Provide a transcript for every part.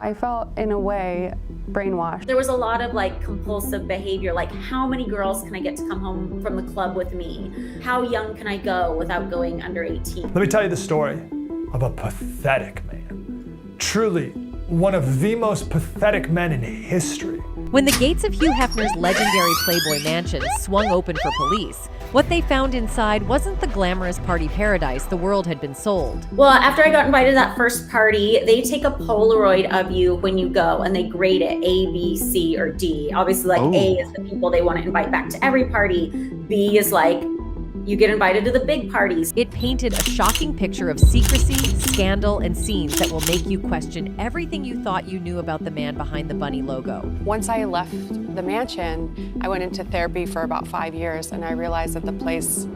I felt, in a way, brainwashed. There was a lot of like compulsive behavior, like how many girls can I get to come home from the club with me? How young can I go without going under 18? Let me tell you the story of a pathetic man. Truly, one of the most pathetic men in history. When the gates of Hugh Hefner's legendary Playboy Mansion swung open for police, what they found inside wasn't the glamorous party paradise the world had been sold. Well, after I got invited to that first party, they take a Polaroid of you when you go and they grade it A, B, C, or D. Obviously, like A is the people they want to invite back to every party. B is like, you get invited to the big parties. It painted a shocking picture of secrecy, scandal, and scenes that will make you question everything you thought you knew about the man behind the bunny logo. Once I left the mansion, I went into therapy for about 5 years, and I realized that the place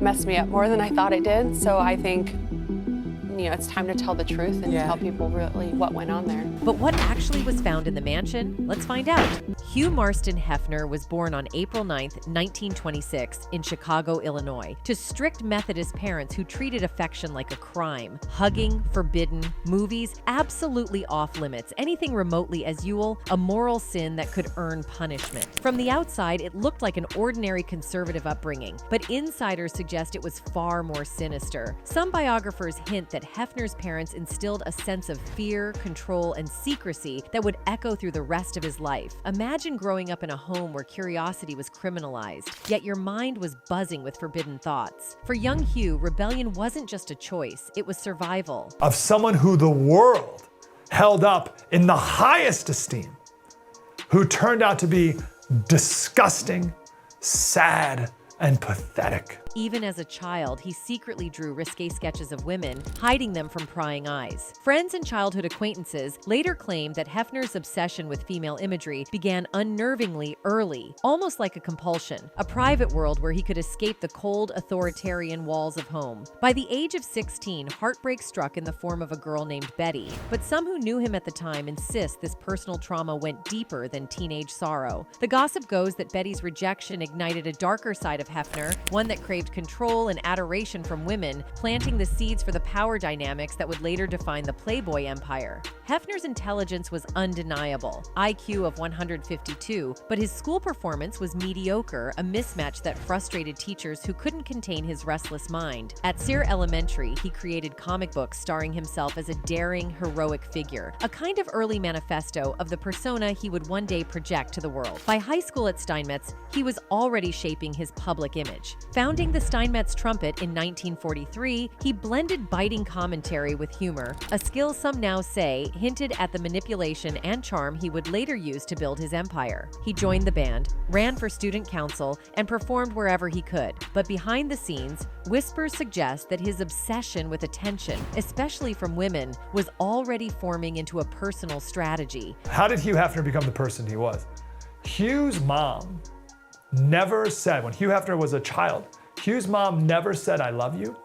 messed me up more than I thought it did. So I think, it's time to tell the truth and tell people really what went on there. But what actually was found in the mansion? Let's find out. Hugh Marston Hefner was born on April 9th, 1926 in Chicago, Illinois, to strict Methodist parents who treated affection like a crime. Hugging, forbidden, movies, absolutely off limits. Anything remotely as Yule, a moral sin that could earn punishment. From the outside, it looked like an ordinary conservative upbringing, but insiders suggest it was far more sinister. Some biographers hint that Hefner's parents instilled a sense of fear, control, and secrecy that would echo through the rest of his life. Imagine growing up in a home where curiosity was criminalized, yet your mind was buzzing with forbidden thoughts. For young Hugh, rebellion wasn't just a choice, it was survival. Of someone who the world held up in the highest esteem, who turned out to be disgusting, sad, and pathetic. Even as a child, he secretly drew risque sketches of women, hiding them from prying eyes. Friends and childhood acquaintances later claimed that Hefner's obsession with female imagery began unnervingly early, almost like a compulsion, a private world where he could escape the cold, authoritarian walls of home. By the age of 16, heartbreak struck in the form of a girl named Betty, but some who knew him at the time insist this personal trauma went deeper than teenage sorrow. The gossip goes that Betty's rejection ignited a darker side of Hefner, one that craved control and adoration from women, planting the seeds for the power dynamics that would later define the Playboy empire. Hefner's intelligence was undeniable, IQ of 152, but his school performance was mediocre, a mismatch that frustrated teachers who couldn't contain his restless mind. At Sear Elementary, he created comic books starring himself as a daring, heroic figure, a kind of early manifesto of the persona he would one day project to the world. By high school at Steinmetz, he was already shaping his public image. Founding the Steinmetz trumpet in 1943, he blended biting commentary with humor, a skill some now say hinted at the manipulation and charm he would later use to build his empire. He joined the band, ran for student council, and performed wherever he could. But behind the scenes, whispers suggest that his obsession with attention, especially from women, was already forming into a personal strategy. How did Hugh Hefner become the person he was? Hugh's mom never said, when Hugh Hefner was a child, Hugh's mom never said, "I love you,"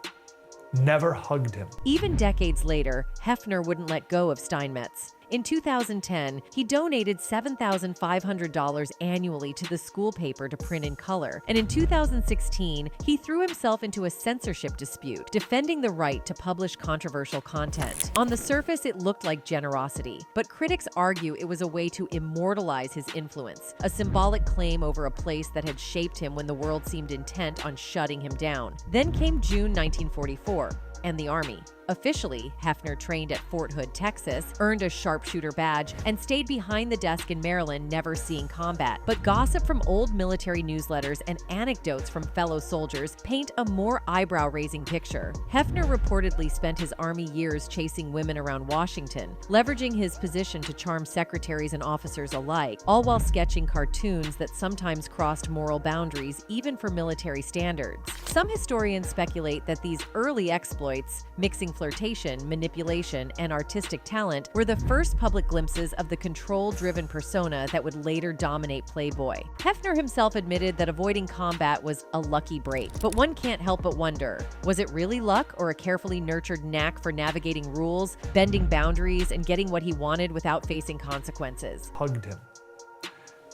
never hugged him. Even decades later, Hefner wouldn't let go of Steinmetz. In 2010, he donated $7,500 annually to the school paper to print in color. And in 2016, he threw himself into a censorship dispute, defending the right to publish controversial content. On the surface, it looked like generosity, but critics argue it was a way to immortalize his influence, a symbolic claim over a place that had shaped him when the world seemed intent on shutting him down. Then came June 1944. And the Army. Officially, Hefner trained at Fort Hood, Texas, earned a sharpshooter badge, and stayed behind the desk in Maryland, never seeing combat. But gossip from old military newsletters and anecdotes from fellow soldiers paint a more eyebrow-raising picture. Hefner reportedly spent his Army years chasing women around Washington, leveraging his position to charm secretaries and officers alike, all while sketching cartoons that sometimes crossed moral boundaries, even for military standards. Some historians speculate that these early exploits, mixing flirtation, manipulation, and artistic talent, were the first public glimpses of the control-driven persona that would later dominate Playboy. Hefner himself admitted that avoiding combat was a lucky break, but one can't help but wonder, was it really luck or a carefully nurtured knack for navigating rules, bending boundaries, and getting what he wanted without facing consequences? Hugged him.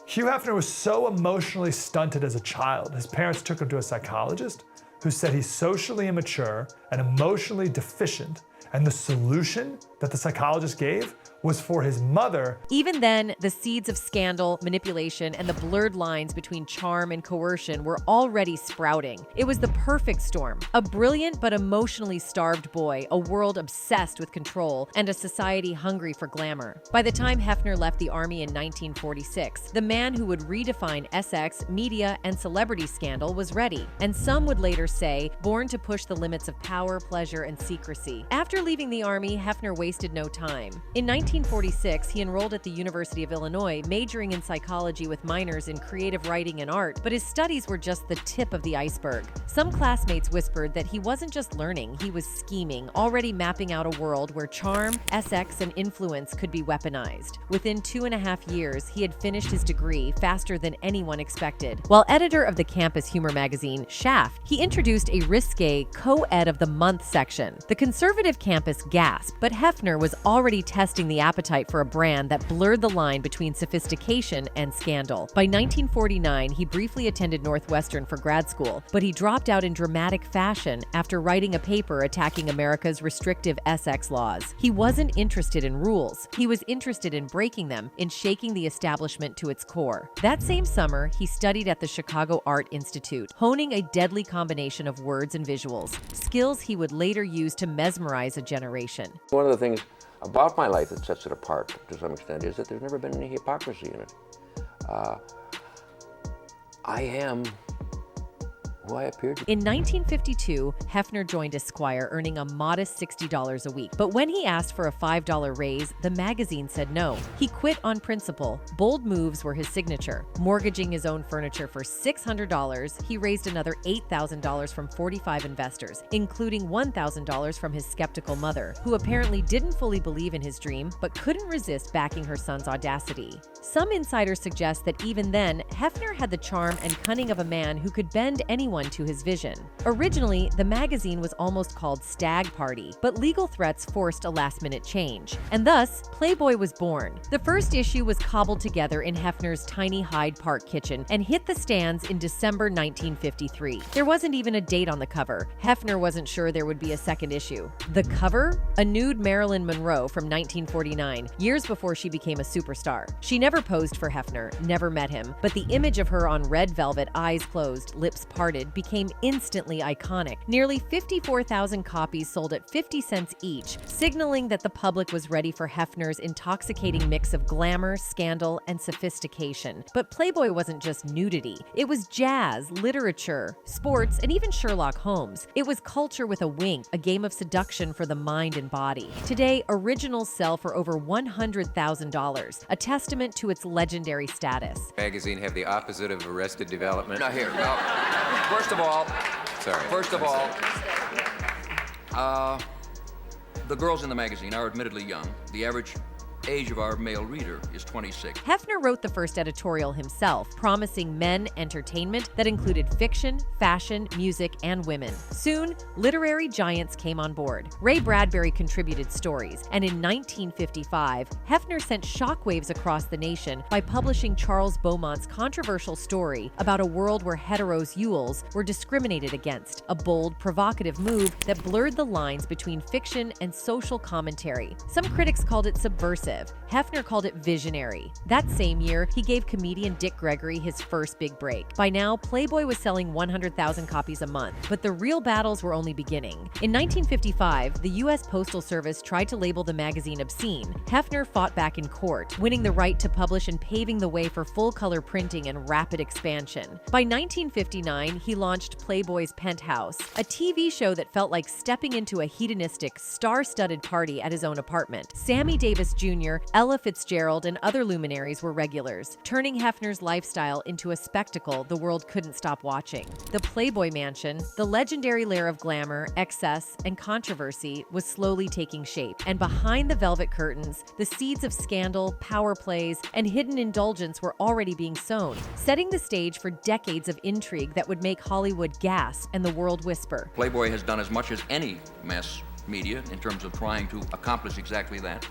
Hugh Hefner was so emotionally stunted as a child, his parents took him to a psychologist who said he's socially immature and emotionally deficient, and the solution that the psychologist gave was for his mother. Even then, the seeds of scandal, manipulation, and the blurred lines between charm and coercion were already sprouting. It was the perfect storm. A brilliant but emotionally starved boy, a world obsessed with control, and a society hungry for glamour. By the time Hefner left the army in 1946, the man who would redefine sex, media, and celebrity scandal was ready. And some would later say, born to push the limits of power, pleasure, and secrecy. After leaving the army, Hefner wasted no time. In 1946, he enrolled at the University of Illinois, majoring in psychology with minors in creative writing and art, but his studies were just the tip of the iceberg. Some classmates whispered that he wasn't just learning, he was scheming, already mapping out a world where charm, sex, and influence could be weaponized. Within 2.5 years, he had finished his degree faster than anyone expected. While editor of the campus humor magazine, Shaft, he introduced a risque co-ed of the month section. The conservative campus gasped, but Hefner was already testing the appetite for a brand that blurred the line between sophistication and scandal. By 1949, he briefly attended Northwestern for grad school, but he dropped out in dramatic fashion after writing a paper attacking America's restrictive sex laws. He wasn't interested in rules. He was interested in breaking them, in shaking the establishment to its core. That same summer, he studied at the Chicago Art Institute, honing a deadly combination of words and visuals, skills he would later use to mesmerize a generation. One of the things about my life that sets it apart to some extent is that there's never been any hypocrisy in it. I am who I appeared to be. In 1952, Hefner joined Esquire, earning a modest $60 a week. But when he asked for a $5 raise, the magazine said no. He quit on principle. Bold moves were his signature. Mortgaging his own furniture for $600, he raised another $8,000 from 45 investors, including $1,000 from his skeptical mother, who apparently didn't fully believe in his dream, but couldn't resist backing her son's audacity. Some insiders suggest that even then, Hefner had the charm and cunning of a man who could bend anyone to his vision. Originally, the magazine was almost called Stag Party, but legal threats forced a last-minute change. And thus, Playboy was born. The first issue was cobbled together in Hefner's tiny Hyde Park kitchen and hit the stands in December 1953. There wasn't even a date on the cover. Hefner wasn't sure there would be a second issue. The cover? A nude Marilyn Monroe from 1949, years before she became a superstar. She never posed for Hefner, never met him, but the image of her on red velvet, eyes closed, lips parted, became instantly iconic. Nearly 54,000 copies sold at 50 cents each, signaling that the public was ready for Hefner's intoxicating mix of glamour, scandal, and sophistication. But Playboy wasn't just nudity. It was jazz, literature, sports, and even Sherlock Holmes. It was culture with a wink, a game of seduction for the mind and body. Today, originals sell for over $100,000, a testament to its legendary status. Magazine have the opposite of arrested development. Now here, first of all, the girls in the magazine are admittedly young. The average age of our male reader is 26. Hefner wrote the first editorial himself, promising men entertainment that included fiction, fashion, music, and women. Soon, literary giants came on board. Ray Bradbury contributed stories, and in 1955, Hefner sent shockwaves across the nation by publishing Charles Beaumont's controversial story about a world where heterosexuals were discriminated against, a bold, provocative move that blurred the lines between fiction and social commentary. Some critics called it subversive. Hefner called it visionary. That same year, he gave comedian Dick Gregory his first big break. By now, Playboy was selling 100,000 copies a month, but the real battles were only beginning. In 1955, the U.S. Postal Service tried to label the magazine obscene. Hefner fought back in court, winning the right to publish and paving the way for full-color printing and rapid expansion. By 1959, he launched Playboy's Penthouse, a TV show that felt like stepping into a hedonistic, star-studded party at his own apartment. Sammy Davis Jr., Ella Fitzgerald, and other luminaries were regulars, turning Hefner's lifestyle into a spectacle the world couldn't stop watching. The Playboy Mansion, the legendary lair of glamour, excess, and controversy, was slowly taking shape. And behind the velvet curtains, the seeds of scandal, power plays, and hidden indulgence were already being sown, setting the stage for decades of intrigue that would make Hollywood gasp and the world whisper. Playboy has done as much as any mass media in terms of trying to accomplish exactly that.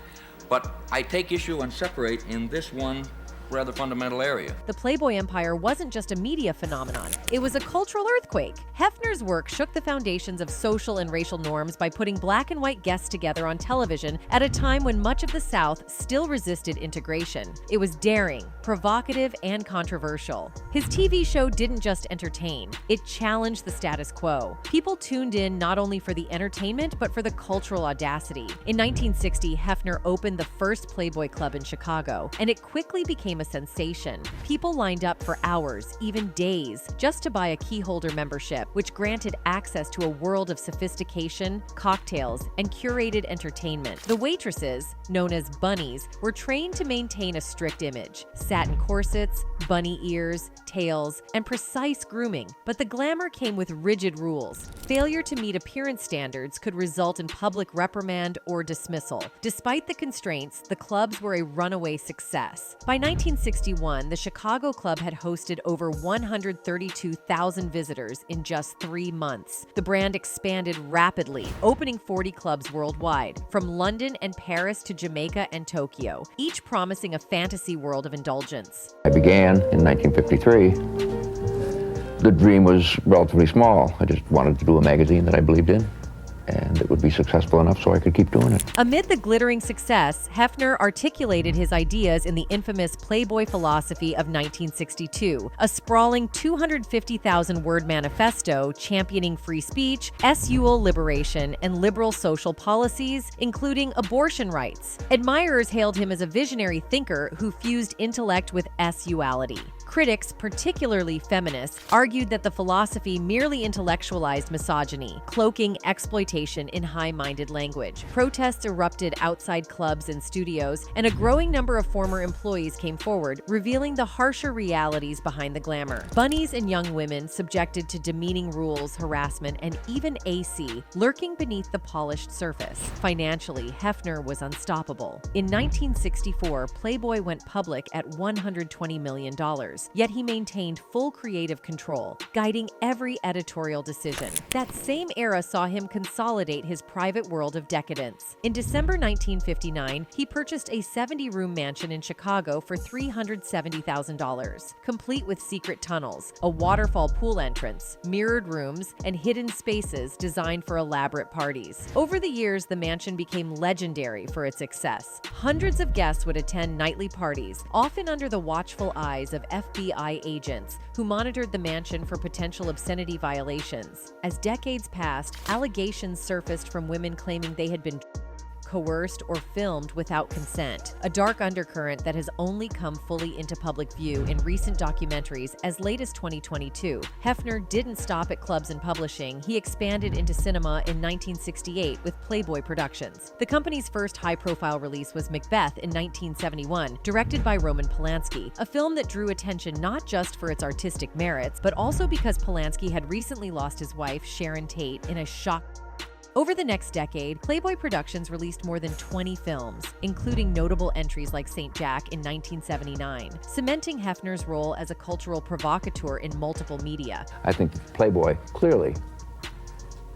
But I take issue and separate in this one rather fundamental area. The Playboy empire wasn't just a media phenomenon, it was a cultural earthquake. Hefner's work shook the foundations of social and racial norms by putting black and white guests together on television at a time when much of the South still resisted integration. It was daring, provocative, and controversial. His TV show didn't just entertain, it challenged the status quo. People tuned in not only for the entertainment, but for the cultural audacity. In 1960, Hefner opened the first Playboy Club in Chicago, and it quickly became a sensation. People lined up for hours, even days, just to buy a keyholder membership, which granted access to a world of sophistication, cocktails, and curated entertainment. The waitresses, known as bunnies, were trained to maintain a strict image: satin corsets, bunny ears, tails, and precise grooming. But the glamour came with rigid rules. Failure to meet appearance standards could result in public reprimand or dismissal. Despite the constraints, the clubs were a runaway success. By 1961, the Chicago Club had hosted over 132,000 visitors in just 3 months. The brand expanded rapidly, opening 40 clubs worldwide, from London and Paris to Jamaica and Tokyo, each promising a fantasy world of indulgence. I began in 1953. The dream was relatively small. I just wanted to do a magazine that I believed in, and it would be successful enough so I could keep doing it. Amid the glittering success, Hefner articulated his ideas in the infamous Playboy philosophy of 1962, a sprawling 250,000-word manifesto championing free speech, sexual liberation, and liberal social policies, including abortion rights. Admirers hailed him as a visionary thinker who fused intellect with sexuality. Critics, particularly feminists, argued that the philosophy merely intellectualized misogyny, cloaking exploitation in high-minded language. Protests erupted outside clubs and studios, and a growing number of former employees came forward, revealing the harsher realities behind the glamour. Bunnies and young women subjected to demeaning rules, harassment, and even AC, lurking beneath the polished surface. Financially, Hefner was unstoppable. In 1964, Playboy went public at $120 million. Yet he maintained full creative control, guiding every editorial decision. That same era saw him consolidate his private world of decadence. In December 1959, he purchased a 70-room mansion in Chicago for $370,000, complete with secret tunnels, a waterfall pool entrance, mirrored rooms, and hidden spaces designed for elaborate parties. Over the years, the mansion became legendary for its success. Hundreds of guests would attend nightly parties, often under the watchful eyes of FBI agents who monitored the mansion for potential obscenity violations. As decades passed, allegations surfaced from women claiming they had been coerced or filmed without consent, a dark undercurrent that has only come fully into public view in recent documentaries as late as 2022. Hefner didn't stop at clubs and publishing. He expanded into cinema in 1968 with Playboy Productions. The company's first high-profile release was Macbeth in 1971, directed by Roman Polanski, a film that drew attention not just for its artistic merits, but also because Polanski had recently lost his wife, Sharon Tate, in a shock. Over the next decade, Playboy Productions released more than 20 films, including notable entries like St. Jack in 1979, cementing Hefner's role as a cultural provocateur in multiple media. I think Playboy clearly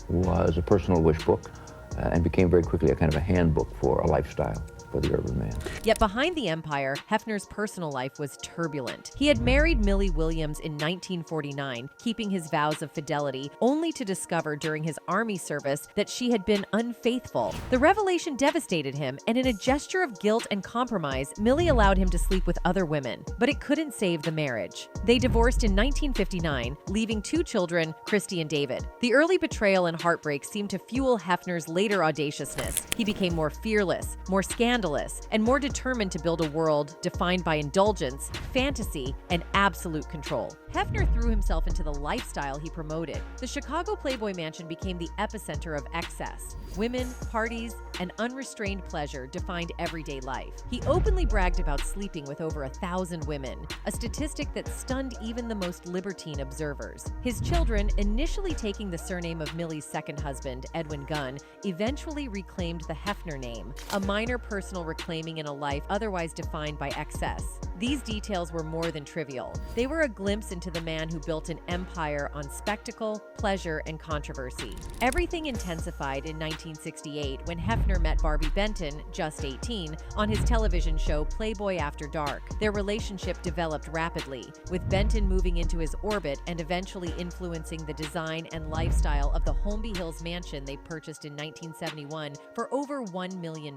was a personal wish book and became very quickly a kind of a handbook for a lifestyle for the urban man. Yet behind the empire, Hefner's personal life was turbulent. He had married Millie Williams in 1949, keeping his vows of fidelity, only to discover during his army service that she had been unfaithful. The revelation devastated him, and in a gesture of guilt and compromise, Millie allowed him to sleep with other women, but it couldn't save the marriage. They divorced in 1959, leaving 2 children, Christy and David. The early betrayal and heartbreak seemed to fuel Hefner's later audaciousness. He became more fearless, more scandalous, and more determined to build a world defined by indulgence, fantasy, and absolute control. Hefner threw himself into the lifestyle he promoted. The Chicago Playboy Mansion became the epicenter of excess. Women, parties, and unrestrained pleasure defined everyday life. He openly bragged about sleeping with over 1,000 women, a statistic that stunned even the most libertine observers. His children, initially taking the surname of Millie's second husband, Edwin Gunn, eventually reclaimed the Hefner name, a minor personal reclaiming in a life otherwise defined by excess. These details were more than trivial. They were a glimpse into the man who built an empire on spectacle, pleasure, and controversy. Everything intensified in 1968 when Hefner met Barbie Benton, just 18, on his television show Playboy After Dark. Their relationship developed rapidly, with Benton moving into his orbit and eventually influencing the design and lifestyle of the Holmby Hills mansion they purchased in 1971 for over $1 million.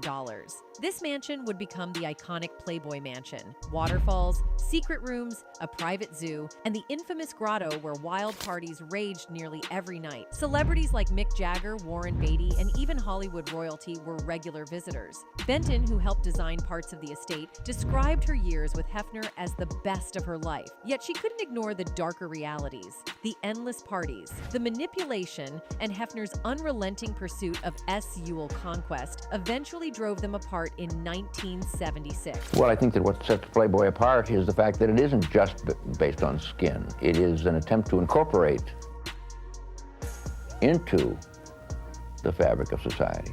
This mansion would become the iconic Playboy Mansion. Waterfalls, secret rooms, a private zoo, and the infamous grotto where wild parties raged nearly every night. Celebrities like Mick Jagger, Warren Beatty, and even Hollywood royalty were regular visitors. Benton, who helped design parts of the estate, described her years with Hefner as the best of her life. Yet she couldn't ignore the darker realities, the endless parties, the manipulation, and Hefner's unrelenting pursuit of sexual conquest eventually drove them apart in 1976. Well, I think that what sets Playboy apart is the fact that it isn't just based on skin. It is an attempt to incorporate into the fabric of society.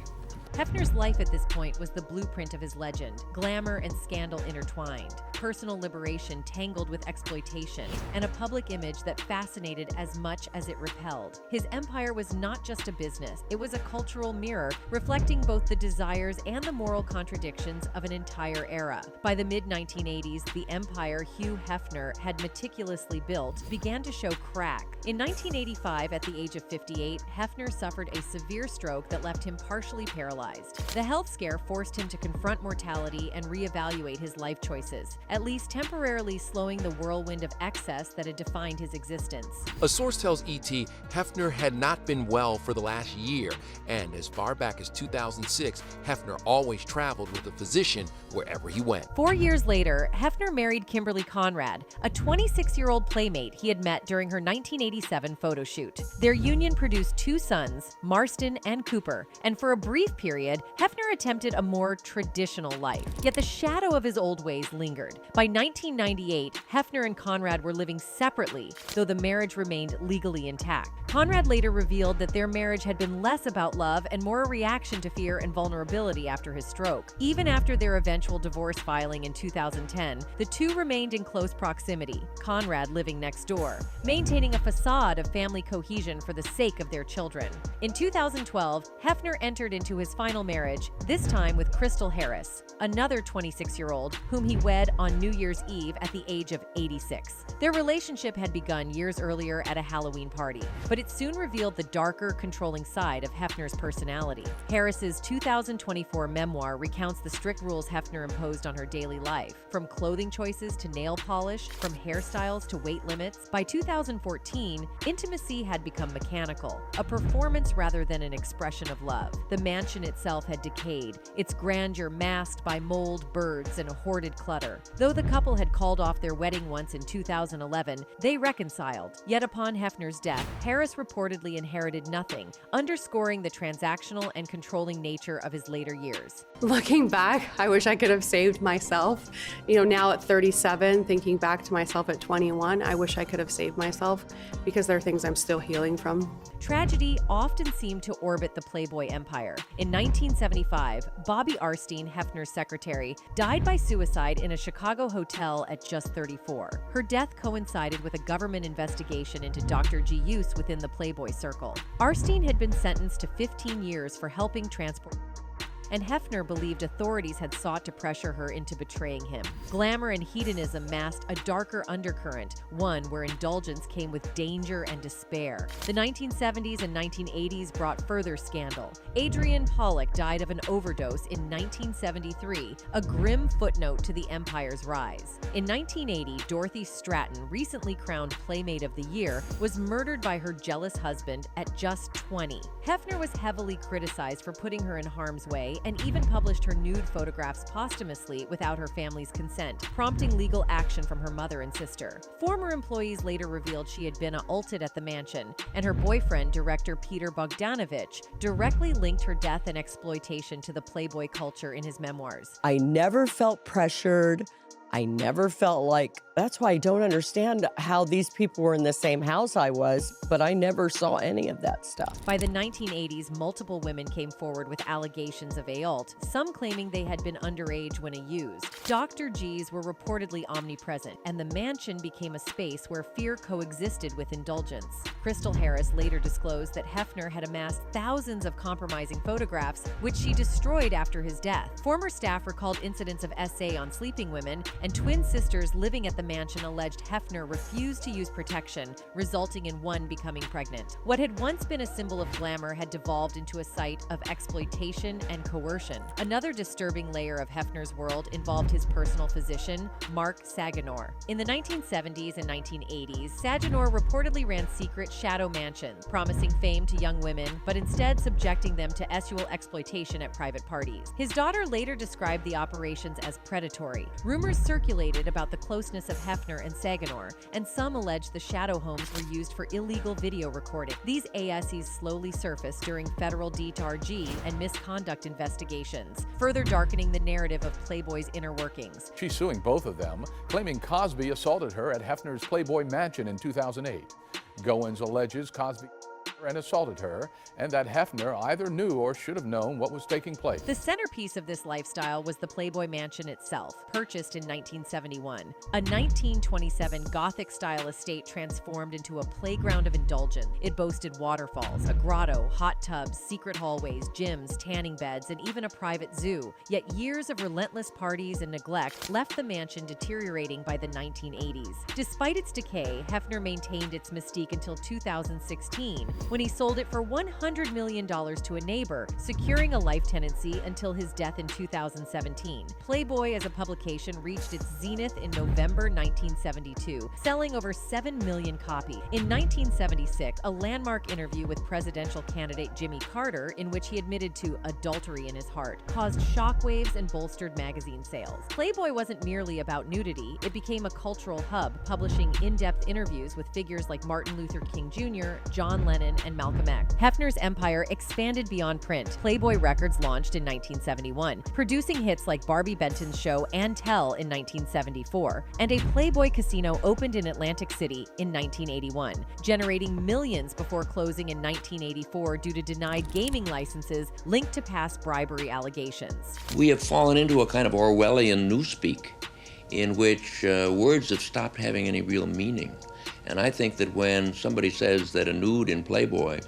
Hefner's life at this point was the blueprint of his legend, glamour and scandal intertwined, personal liberation tangled with exploitation, and a public image that fascinated as much as it repelled. His empire was not just a business, it was a cultural mirror reflecting both the desires and the moral contradictions of an entire era. By the mid-1980s, the empire Hugh Hefner had meticulously built began to show crack. In 1985, at the age of 58, Hefner suffered a severe stroke that left him partially paralyzed. The health scare forced him to confront mortality and reevaluate his life choices, at least temporarily slowing the whirlwind of excess that had defined his existence. A source tells ET Hefner had not been well for the last year, and as far back as 2006, Hefner always traveled with a physician wherever he went. 4 years later, Hefner married Kimberly Conrad, a 26-year-old playmate he had met during her 1987 photo shoot. Their union produced 2 sons, Marston and Cooper, and for a brief period, Hefner attempted a more traditional life. Yet the shadow of his old ways lingered. By 1998, Hefner and Conrad were living separately, though the marriage remained legally intact. Conrad later revealed that their marriage had been less about love and more a reaction to fear and vulnerability after his stroke. Even after their eventual divorce filing in 2010, the two remained in close proximity, Conrad living next door, maintaining a facade of family cohesion for the sake of their children. In 2012, Hefner entered into his final marriage, this time with Crystal Harris, another 26-year-old whom he wed on New Year's Eve at the age of 86. Their relationship had begun years earlier at a Halloween party, but it soon revealed the darker, controlling side of Hefner's personality. Harris's 2024 memoir recounts the strict rules Hefner imposed on her daily life, from clothing choices to nail polish, from hairstyles to weight limits. By 2014, intimacy had become mechanical, a performance rather than an expression of love. The mansion itself had decayed, its grandeur masked by mold, birds, and a hoarded clutter. Though the couple had called off their wedding once in 2011, they reconciled. Yet upon Hefner's death, Harris reportedly inherited nothing, underscoring the transactional and controlling nature of his later years. Looking back, I wish I could have saved myself. Now at 37, thinking back to myself at 21, I wish I could have saved myself because there are things I'm still healing from. Tragedy often seemed to orbit the Playboy empire. In 1975, Bobby Arstein, Hefner's secretary, died by suicide in a Chicago hotel at just 34. Her death coincided with a government investigation into Dr. G use within the Playboy circle. Arstein had been sentenced to 15 years for helping transport, and Hefner believed authorities had sought to pressure her into betraying him. Glamour and hedonism masked a darker undercurrent, one where indulgence came with danger and despair. The 1970s and 1980s brought further scandal. Adrienne Pollock died of an overdose in 1973, a grim footnote to the empire's rise. In 1980, Dorothy Stratton, recently crowned Playmate of the Year, was murdered by her jealous husband at just 20. Hefner was heavily criticized for putting her in harm's way and even published her nude photographs posthumously without her family's consent, prompting legal action from her mother and sister. Former employees later revealed she had been assaulted at the mansion, and her boyfriend, director Peter Bogdanovich, directly linked her death and exploitation to the Playboy culture in his memoirs. I never felt pressured. I never felt like That's why I don't understand how these people were in the same house I was, but I never saw any of that stuff. By the 1980s, multiple women came forward with allegations of assault, some claiming they had been underage when used. Dr. G's were reportedly omnipresent, and the mansion became a space where fear coexisted with indulgence. Crystal Harris later disclosed that Hefner had amassed thousands of compromising photographs, which she destroyed after his death. Former staff recalled incidents of SA on sleeping women, and twin sisters living at the mansion alleged Hefner refused to use protection, resulting in one becoming pregnant. What had once been a symbol of glamour had devolved into a site of exploitation and coercion. Another disturbing layer of Hefner's world involved his personal physician, Mark Saganor. In the 1970s and 1980s, Saganor reportedly ran secret shadow mansions, promising fame to young women, but instead subjecting them to sexual exploitation at private parties. His daughter later described the operations as predatory. Rumors circulated about the closeness of Hefner and Saganor, and some alleged the shadow homes were used for illegal video recording. These ASEs slowly surfaced during federal DTRG and misconduct investigations, further darkening the narrative of Playboy's inner workings. She's suing both of them, claiming Cosby assaulted her at Hefner's Playboy Mansion in 2008. Goins alleges Cosby and assaulted her, and that Hefner either knew or should have known what was taking place. The centerpiece of this lifestyle was the Playboy Mansion itself, purchased in 1971. A 1927 Gothic-style estate transformed into a playground of indulgence. It boasted waterfalls, a grotto, hot tubs, secret hallways, gyms, tanning beds, and even a private zoo. Yet years of relentless parties and neglect left the mansion deteriorating by the 1980s. Despite its decay, Hefner maintained its mystique until 2016, when he sold it for $100 million to a neighbor, securing a life tenancy until his death in 2017. Playboy as a publication reached its zenith in November 1972, selling over 7 million copies. In 1976, a landmark interview with presidential candidate Jimmy Carter, in which he admitted to adultery in his heart, caused shockwaves and bolstered magazine sales. Playboy wasn't merely about nudity, it became a cultural hub, publishing in-depth interviews with figures like Martin Luther King Jr., John Lennon, and Malcolm X. Hefner's empire expanded beyond print. Playboy Records launched in 1971, producing hits like Barbie Benton's show and Tell in 1974, and a Playboy casino opened in Atlantic City in 1981, generating millions before closing in 1984 due to denied gaming licenses linked to past bribery allegations. We have fallen into a kind of Orwellian newspeak in which words have stopped having any real meaning. And I think that when somebody says that a nude in Playboy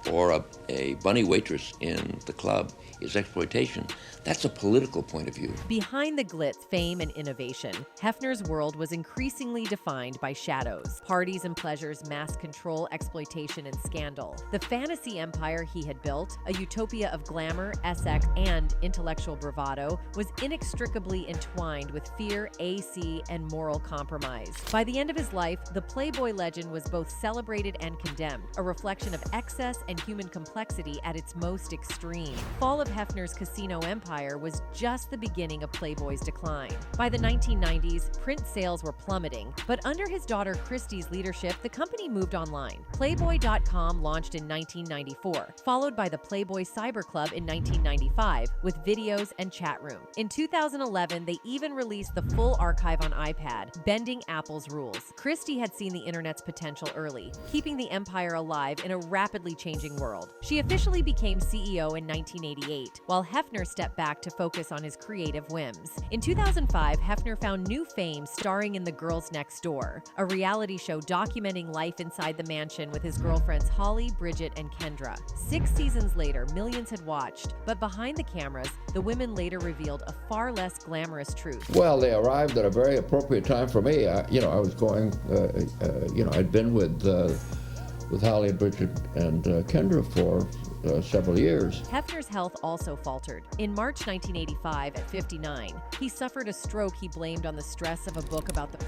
or a bunny waitress in the club is exploitation, that's a political point of view. Behind the glitz, fame, and innovation, Hefner's world was increasingly defined by shadows. Parties and pleasures, mass control, exploitation, and scandal. The fantasy empire he had built, a utopia of glamour, sex, and intellectual bravado, was inextricably entwined with fear, AC, and moral compromise. By the end of his life, the Playboy legend was both celebrated and condemned, a reflection of excess and human complexity at its most extreme. Fall of Hefner's casino empire was just the beginning of Playboy's decline. By the 1990s, print sales were plummeting, but under his daughter Christie's leadership, the company moved online. Playboy.com launched in 1994, followed by the Playboy Cyber Club in 1995, with videos and chat room. In 2011, they even released the full archive on iPad, bending Apple's rules. Christie had seen the internet's potential early, keeping the empire alive in a rapidly changing world. She officially became CEO in 1988, while Hefner stepped back to focus on his creative whims. In 2005, Hefner found new fame starring in The Girls Next Door, a reality show documenting life inside the mansion with his girlfriends Holly, Bridget, and Kendra. 6 seasons later, millions had watched, but behind the cameras, the women later revealed a far less glamorous truth. Well, they arrived at a very appropriate time for me. I was going, I'd been with Holly, Bridget, and Kendra for several years. Hefner's health also faltered. In March 1985, at 59, he suffered a stroke he blamed on the stress of a book about the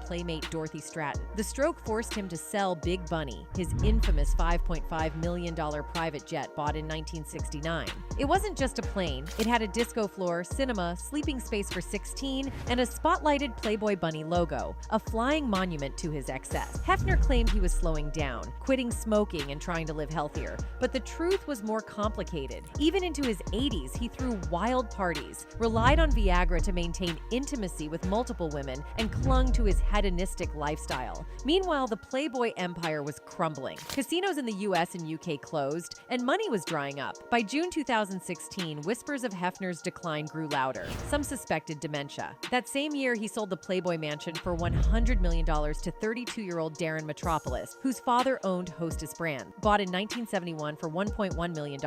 playmate Dorothy Stratton. The stroke forced him to sell Big Bunny, his infamous $5.5 million private jet bought in 1969. It wasn't just a plane. It had a disco floor, cinema, sleeping space for 16, and a spotlighted Playboy Bunny logo, a flying monument to his excess. Hefner claimed he was slowing down, quitting smoking and trying to live healthier, but the truth was more complicated. Even into his 80s, he threw wild parties, relied on Viagra to maintain intimacy with multiple women, and clung to his hedonistic lifestyle. Meanwhile, the Playboy empire was crumbling. Casinos in the US and UK closed, and money was drying up. By June 2016, whispers of Hefner's decline grew louder. Some suspected dementia. That same year, he sold the Playboy Mansion for $100 million to 32-year-old Darren Metropolis, whose father owned Hostess brand. Bought in 1971 for $1.1 million,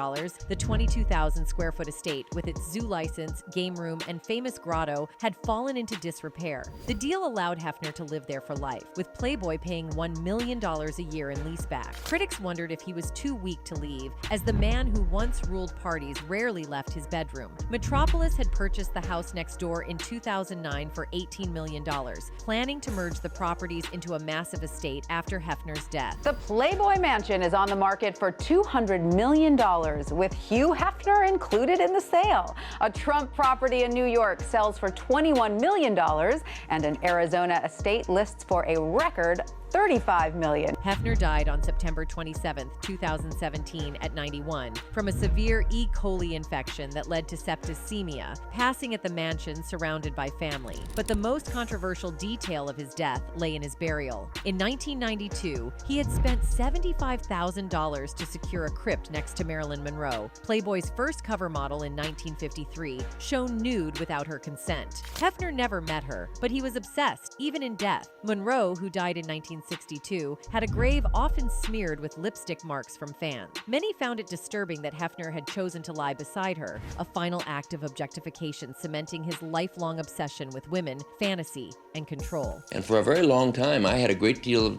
the 22,000 square foot estate with its zoo license, game room, and famous grotto had fallen into disrepair. The deal allowed Hefner to live there for life, with Playboy paying $1 million a year in lease back. Critics wondered if he was too weak to leave, as the man who once ruled parties rarely left his bedroom. Metropolis had purchased the house next door in 2009 for $18 million, planning to merge the properties into a massive estate after Hefner's death. The Playboy Mansion is on the market for $200 million, with Hugh Hefner included in the sale. A Trump property in New York sells for $21 million, and an Arizona estate lists for a record $35 million. Hefner died on September 27, 2017 at 91 from a severe E. coli infection that led to septicemia, passing at the mansion surrounded by family. But the most controversial detail of his death lay in his burial. In 1992, he had spent $75,000 to secure a crypt next to Marilyn Monroe, Playboy's first cover model in 1953, shown nude without her consent. Hefner never met her, but he was obsessed, even in death. Monroe, who died in 1962, had a grave often smeared with lipstick marks from fans. Many found it disturbing that Hefner had chosen to lie beside her, a final act of objectification cementing his lifelong obsession with women, fantasy, and control. And for a very long time, I had a great deal of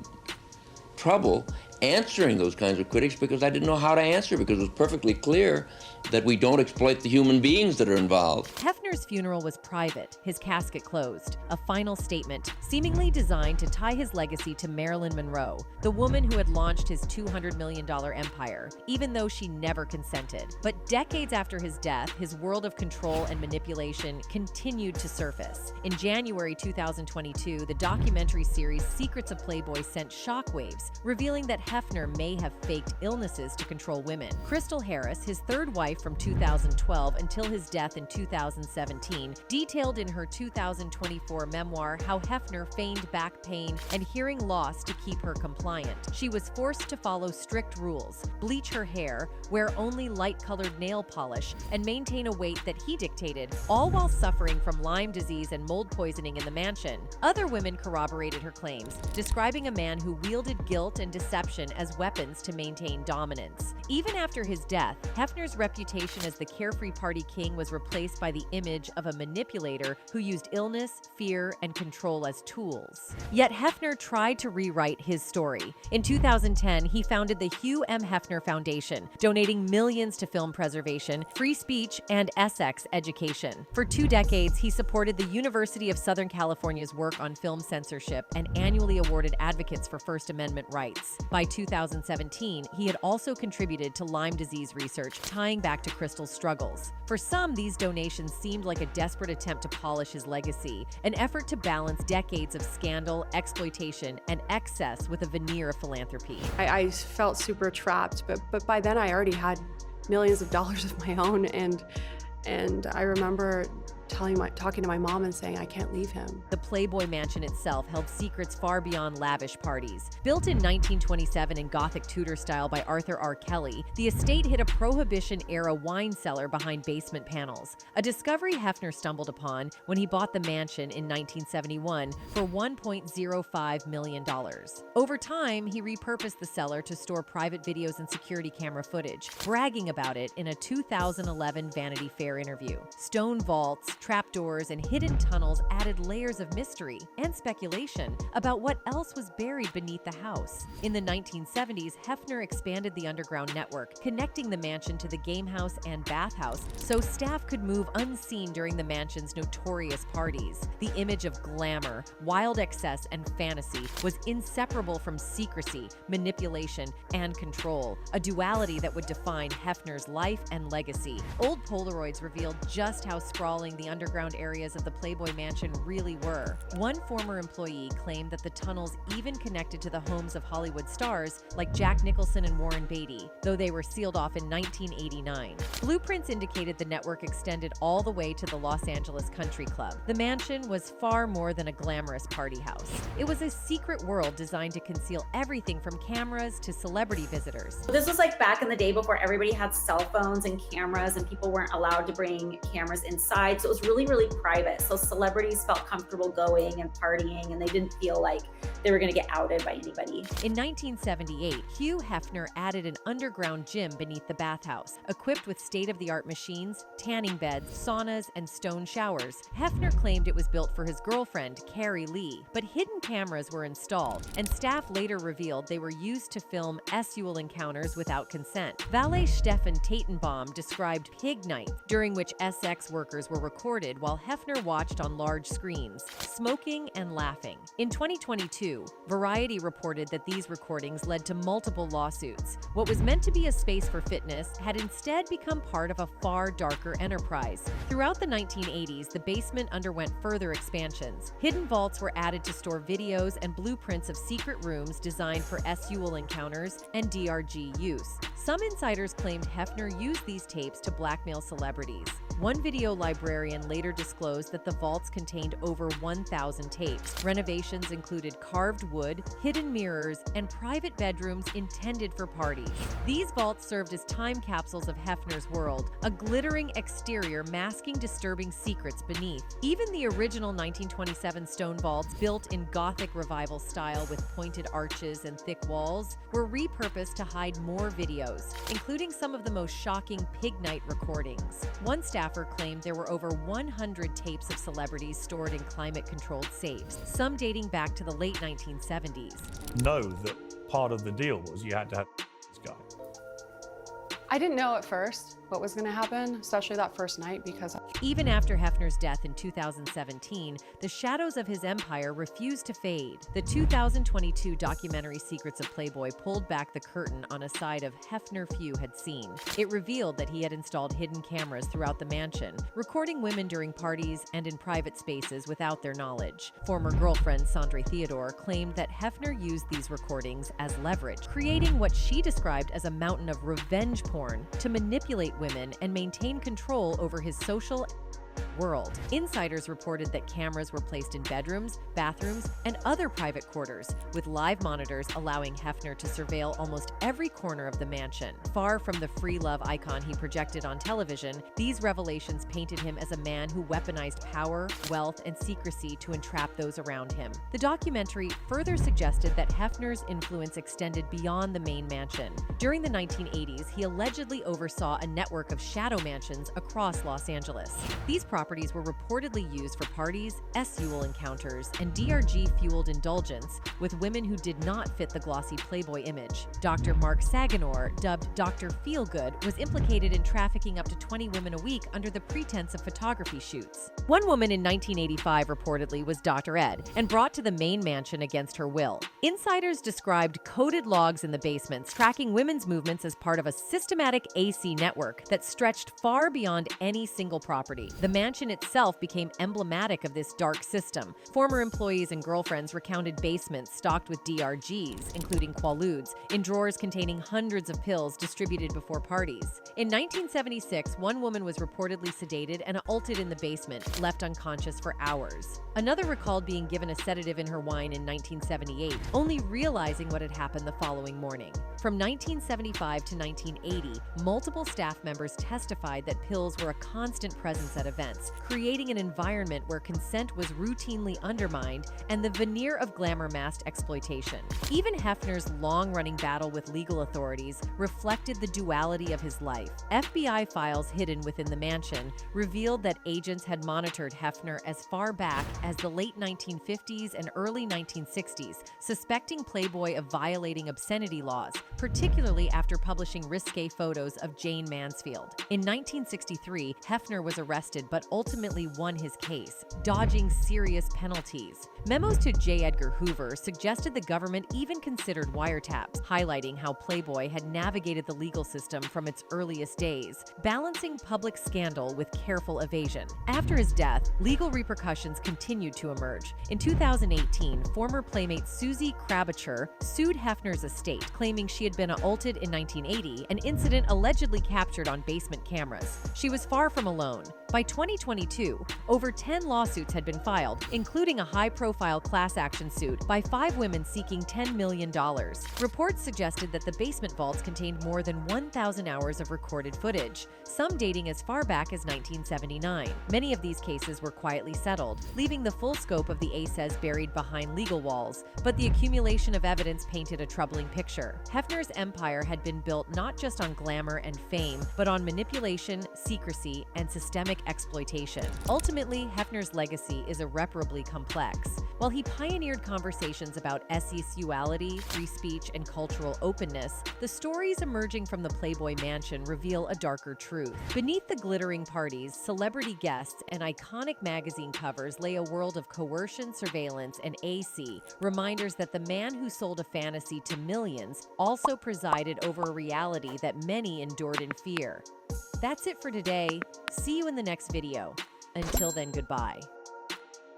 trouble answering those kinds of critics because I didn't know how to answer, because it was perfectly clear that we don't exploit the human beings that are involved. Hefner's funeral was private, his casket closed, a final statement seemingly designed to tie his legacy to Marilyn Monroe, the woman who had launched his $200 million empire, even though she never consented. But decades after his death, his world of control and manipulation continued to surface. In January 2022, the documentary series Secrets of Playboy sent shockwaves, revealing that Hefner may have faked illnesses to control women. Crystal Harris, his third wife from 2012 until his death in 2017, detailed in her 2024 memoir how Hefner feigned back pain and hearing loss to keep her compliant. She was forced to follow strict rules, bleach her hair, wear only light-colored nail polish, and maintain a weight that he dictated, all while suffering from Lyme disease and mold poisoning in the mansion. Other women corroborated her claims, describing a man who wielded guilt and deception as weapons to maintain dominance. Even after his death, Hefner's reputation as the carefree party king was replaced by the image of a manipulator who used illness, fear, and control as tools. Yet Hefner tried to rewrite his story. In 2010, he founded the Hugh M. Hefner Foundation, donating millions to film preservation, free speech, and sex education. For 2 decades, he supported the University of Southern California's work on film censorship and annually awarded advocates for First Amendment rights. By 2017, he had also contributed to Lyme disease research, tying back to Crystal's struggles. For some, these donations seemed like a desperate attempt to polish his legacy, an effort to balance decades of scandal, exploitation, and excess with a veneer of philanthropy. I felt super trapped, but by then I already had millions of dollars of my own, and I remember talking to my mom and saying, I can't leave him. The Playboy Mansion itself held secrets far beyond lavish parties. Built in 1927 in Gothic Tudor style by Arthur R. Kelly, the estate hid a Prohibition-era wine cellar behind basement panels, a discovery Hefner stumbled upon when he bought the mansion in 1971 for $1.05 million. Over time, he repurposed the cellar to store private videos and security camera footage, bragging about it in a 2011 Vanity Fair interview. Stone vaults, trapdoors, and hidden tunnels added layers of mystery and speculation about what else was buried beneath the house. In the 1970s, Hefner expanded the underground network, connecting the mansion to the game house and bathhouse so staff could move unseen during the mansion's notorious parties. The image of glamour, wild excess, and fantasy was inseparable from secrecy, manipulation, and control, a duality that would define Hefner's life and legacy. Old Polaroids revealed just how sprawling the underground areas of the Playboy Mansion really were. One former employee claimed that the tunnels even connected to the homes of Hollywood stars like Jack Nicholson and Warren Beatty, though they were sealed off in 1989. Blueprints indicated the network extended all the way to the Los Angeles Country Club. The mansion was far more than a glamorous party house. It was a secret world designed to conceal everything from cameras to celebrity visitors. This was like back in the day before everybody had cell phones and cameras and people weren't allowed to bring cameras inside. So it was really, really private. So celebrities felt comfortable going and partying and they didn't feel like they were going to get outed by anybody. In 1978, Hugh Hefner added an underground gym beneath the bathhouse, equipped with state-of-the-art machines, tanning beds, saunas, and stone showers. Hefner claimed it was built for his girlfriend, Carrie Lee, but hidden cameras were installed, and staff later revealed they were used to film sexual encounters without consent. Valet Stefan Tatenbaum described Pig Night, during which SX workers were recorded while Hefner watched on large screens, smoking and laughing. In 2022, Variety reported that these recordings led to multiple lawsuits. What was meant to be a space for fitness had instead become part of a far darker enterprise. Throughout the 1980s, the basement underwent further expansions. Hidden vaults were added to store videos and blueprints of secret rooms designed for sexual encounters and DRG use. Some insiders claimed Hefner used these tapes to blackmail celebrities. One video librarian later disclosed that the vaults contained over 1,000 tapes. Renovations included carved wood, hidden mirrors, and private bedrooms intended for parties. These vaults served as time capsules of Hefner's world, a glittering exterior masking disturbing secrets beneath. Even the original 1927 stone vaults, built in Gothic Revival style with pointed arches and thick walls, were repurposed to hide more videos, including some of the most shocking Pig Night recordings. One staffer claimed there were over 100 tapes of celebrities stored in climate-controlled safes, some dating back to the late 1970s. Know that part of the deal was you had to have this guy. I didn't know at first what was going to happen, especially that first night, because even after Hefner's death in 2017, the shadows of his empire refused to fade. The 2022 documentary Secrets of Playboy pulled back the curtain on a side of Hefner few had seen. It revealed that he had installed hidden cameras throughout the mansion, recording women during parties and in private spaces without their knowledge. Former girlfriend Sandra Theodore claimed that Hefner used these recordings as leverage, creating what she described as a mountain of revenge porn to manipulate women and maintain control over his social world. Insiders reported that cameras were placed in bedrooms, bathrooms, and other private quarters, with live monitors allowing Hefner to surveil almost every corner of the mansion. Far from the free love icon he projected on television, these revelations painted him as a man who weaponized power, wealth, and secrecy to entrap those around him. The documentary further suggested that Hefner's influence extended beyond the main mansion. During the 1980s, he allegedly oversaw a network of shadow mansions across Los Angeles. These properties were reportedly used for parties, sexual encounters, and DRG-fueled indulgence with women who did not fit the glossy Playboy image. Dr. Mark Saganor, dubbed Dr. Feelgood, was implicated in trafficking up to 20 women a week under the pretense of photography shoots. One woman in 1985 reportedly was Dr. Ed and brought to the main mansion against her will. Insiders described coded logs in the basements tracking women's movements as part of a systematic AC network that stretched far beyond any single property. The mansion itself became emblematic of this dark system. Former employees and girlfriends recounted basements stocked with DRGs, including Quaaludes, in drawers containing hundreds of pills distributed before parties. In 1976, one woman was reportedly sedated and ulted in the basement, left unconscious for hours. Another recalled being given a sedative in her wine in 1978, only realizing what had happened the following morning. From 1975 to 1980, multiple staff members testified that pills were a constant presence at events, creating an environment where consent was routinely undermined and the veneer of glamour masked exploitation. Even Hefner's long-running battle with legal authorities reflected the duality of his life. FBI files hidden within the mansion revealed that agents had monitored Hefner as far back as the late 1950s and early 1960s, suspecting Playboy of violating obscenity laws, particularly after publishing risque photos of Jane Mansfield. In 1963, Hefner was arrested but ultimately won his case, dodging serious penalties. Memos to J. Edgar Hoover suggested the government even considered wiretaps, highlighting how Playboy had navigated the legal system from its earliest days, balancing public scandal with careful evasion. After his death, legal repercussions continued to emerge. In 2018, former Playmate Susie Krabacher sued Hefner's estate, claiming she had been assaulted in 1980, an incident allegedly captured on basement cameras. She was far from alone. By 2022, over 10 lawsuits had been filed, including a high-profile class action suit by 5 women seeking $10 million. Reports suggested that the basement vaults contained more than 1,000 hours of recorded footage, some dating as far back as 1979. Many of these cases were quietly settled, leaving the full scope of the ACEs buried behind legal walls, but the accumulation of evidence painted a troubling picture. Hefner's empire had been built not just on glamour and fame, but on manipulation, secrecy, and systemic exploitation. Ultimately, Hefner's legacy is irreparably complex. While he pioneered conversations about sexuality, free speech, and cultural openness, the stories emerging from the Playboy Mansion reveal a darker truth. Beneath the glittering parties, celebrity guests, and iconic magazine covers lay a world of coercion, surveillance, and AC, reminders that the man who sold a fantasy to millions also presided over a reality that many endured in fear. That's it for today. See you in the next video. Until then, goodbye.